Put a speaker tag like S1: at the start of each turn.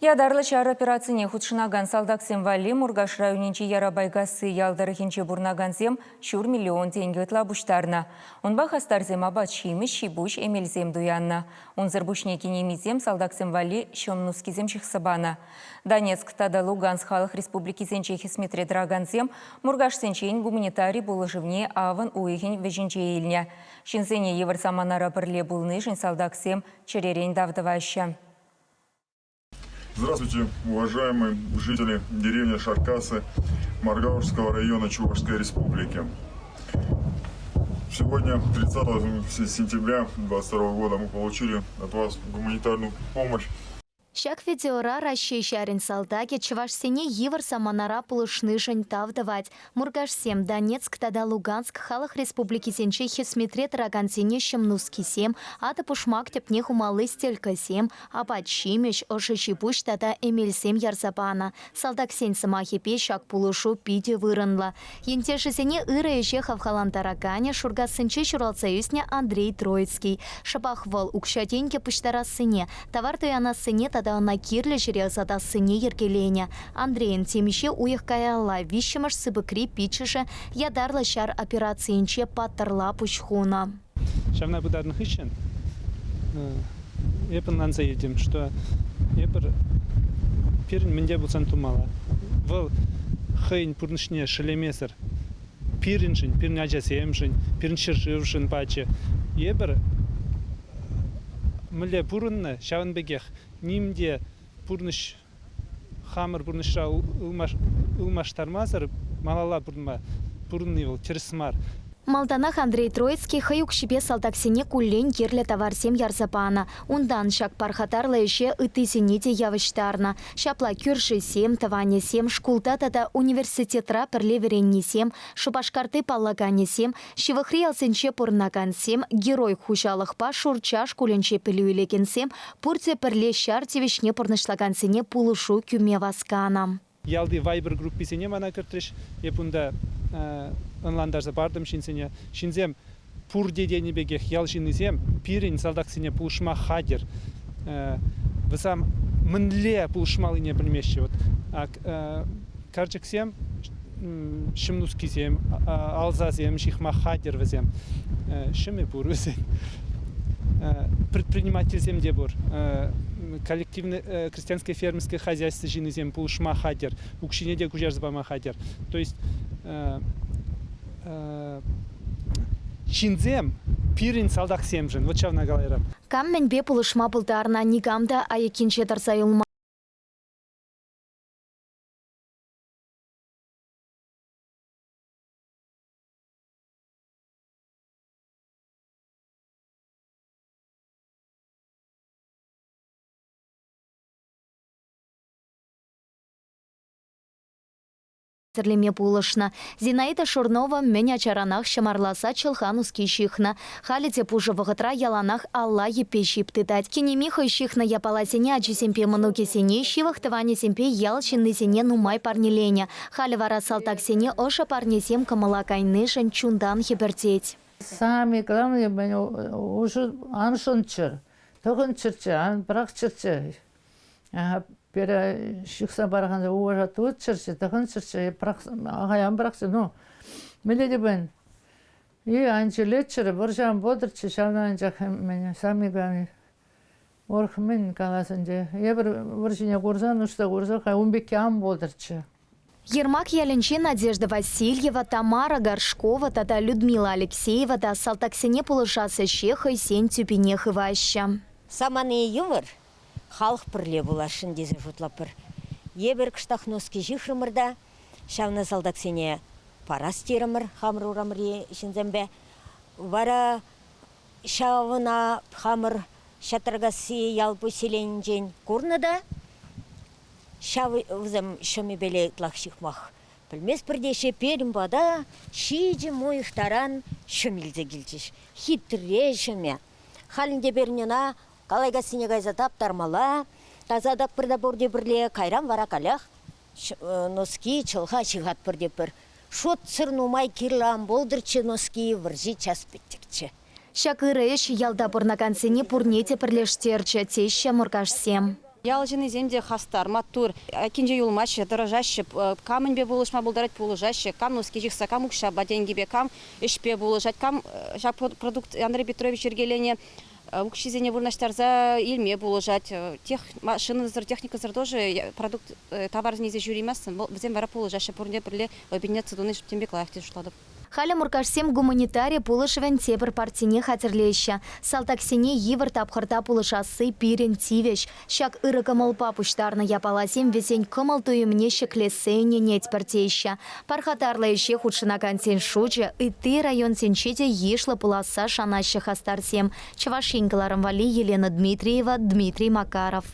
S1: Ядарлы шар операцияне худшынаган салдаксем вали Мургаш районенче ярабайгасы ялдырыхенче бурнаганзем шур миллион тенге тлабуштарна. Онба хастарзем абат шимиш шибуш эмельзем дуянна. Онзыр бушнеки немизем салдаксем вали шомнускизем шихсабана. Донецк тада Луганск халық республики зенче хисметре драганзем Мургаш сенчейн гуманитарий булыжывне аван уйхен веженче елня. Шинзене еврсаманара бірле булнышын салдаксем черерень давдываща.
S2: Здравствуйте, уважаемые жители деревни Шаркасы Маргаушского района Чувашской республики. Сегодня, 30 сентября 2022 года, мы получили от вас гуманитарную помощь.
S3: Шак видеора Россия шарин салдаки Чувашсене еврсаманара пулышнышын тавдывать. Мургашсем, Донецк, тада Луганск, халық республики сенче хисметре трагансене шымнуски сем, аты пушмак тепне хумалы стелька сем, абат шимеш, ошиши пуш тада эмельсем ярзабана. Салдак сен самахипе шак пулышу пиде вырынла. Ентешесене ыры еше хавхалантарагане шургасынче шуралцаюсне Андрей Троицкий. Шабахвал укшатеньке пуштарасыне, товар туянасыне тада на кирле жерезада сыне ергелене. Андрейн темище уехкаяла вищемаш сыбыкри пичеше ядарлы шар операциинче паттарла пучхуна.
S4: Шавна бударных ищен. Епен нанса едем, что епер пирин менде буцан тумала. Вол хейн пурнышне шелемесер. Пириншин, пирин аджасемшин, пирин ширшившин паче. Епер мле пурынны шавын бегех. Нимде пурныш хамыр пурнышра улмаштармазыр малала пурнывыл черсмар.
S3: Малтанах Андрей Троицкий хаюк шипе салдаксене куллен керле товарсем ярзапана. Ундан шак пархатарла еще ытысенете явыштарна. Шапла кюрши сем, таване сем, шкулта тата университетра перлеверенни сем, шупашкарты паллагане сем, шивахриалсенче пурнаган сем, герой хужалых па шурчаш куленче пелюйлекен сем, пурте перле шартивишне пурнышлагансене пулушу кюме васкана.
S4: Ялды вайбер группи сене мана кыртрыш, епунда онландарза бардым шинсене. Шинзем пур дедени бегех ял шинзем пирин салдаксене пулшма хадер. Высам мынле пулшмалыне примещи. Карчексем шимнускизем, алзазем, шихма хадер везем. Шими пур везем. Предприниматель дебор, коллективное крестьянское фермерское хозяйство жинезем пулшма хадер, укшинеде кужерзбама хадер. То есть шинзем пирин салдак семжен. Вот чавна галера.
S3: Каммен бе пулышма пултарна нигамда аякинче тарсаюлма. Серлеме пулышна. Зинаида Шурнова меня чаранах шамарласа чылхануски шихна. Халите пужа вагатра яланах Алла епе шиптыдать. Кинемиха шихна япаласене ачисемпе мануке сене, шивах таване семпе ялчинны сене нумай парниленя. Хали вара салтак сене оша парнесем камалакайнышен чундан хипертеть.
S5: Самое главное, уже аншончер. Тогон черче, ан брак черче. Пера шикса бараханда уважат учерче, тахан черче, агаян браксе, ну, миледи бен. И анчелечере, боржан бодрче, шавна анчахем меня, сами гани. Орхмен каласанже, я боржиня гурзан, ушта гурза, хай умбекям бодрче.
S3: Ермак Яленче, Надежда Васильева, Тамара Горшкова, тада Людмила Алексеева, да салтаксене пулышасы шеха и сень тюпенех и ваща.
S6: Саманы юмор. Халық бірле болашын дезе жұтлапыр. Ебір кыштақноски жихрымырда, шавна салдаксене парас терімір, хамыр урамыр шынзембе. Вара шавына хамыр шатыргасы ялпы селенжен көрнада, шавы взам шөмі беле тлақшықмақ. Білмес бірдеше перім бада, шиджі мойықтаран шөмілзе келчіш. Хитре шөме. Халінде бернена, калайга синегайза таптармала, тазадак бірді бұрде бірле кайрам вара калях, носки чылға шығат бірде бір. Шот сырнумай кирлам болдырчы носки выржи час біттікчі.
S3: Шакырыш ялда бурнагансене пурнете пірлештерчі теща Мургашсем.
S7: Ял жины земде хастар, маттур, кинже юлмаще, дорожаще, камень бе булышма булдарать булыжаще, кам носки жихса, кам укша, деньги бе кам, ишпе булыжать, кам жак продукт Андрей Петрович Ергелене, укшизене вурнаштарза илме булыжать, тех машины техника тоже продукт товар низе жюримасын, взем вара булыжаще, пурне бірле объединять цедуны тембе клаахте жушлады.
S3: Халя Муркашсем гуманитария пулышывен тепір партине хатерлеща. Салтаксене евр тапхырта пулышасы пирен тивеш. Шак ыры кымыл папуштарны япаласем весень кымыл туйымне шеклесене нет партейща. Пархатарлы еще худшына кантен шуче, и ты район сенчете ешлы пуласа шанаща хастарсем. Чавашинкаларым вали Елена Дмитриева, Дмитрий Макаров.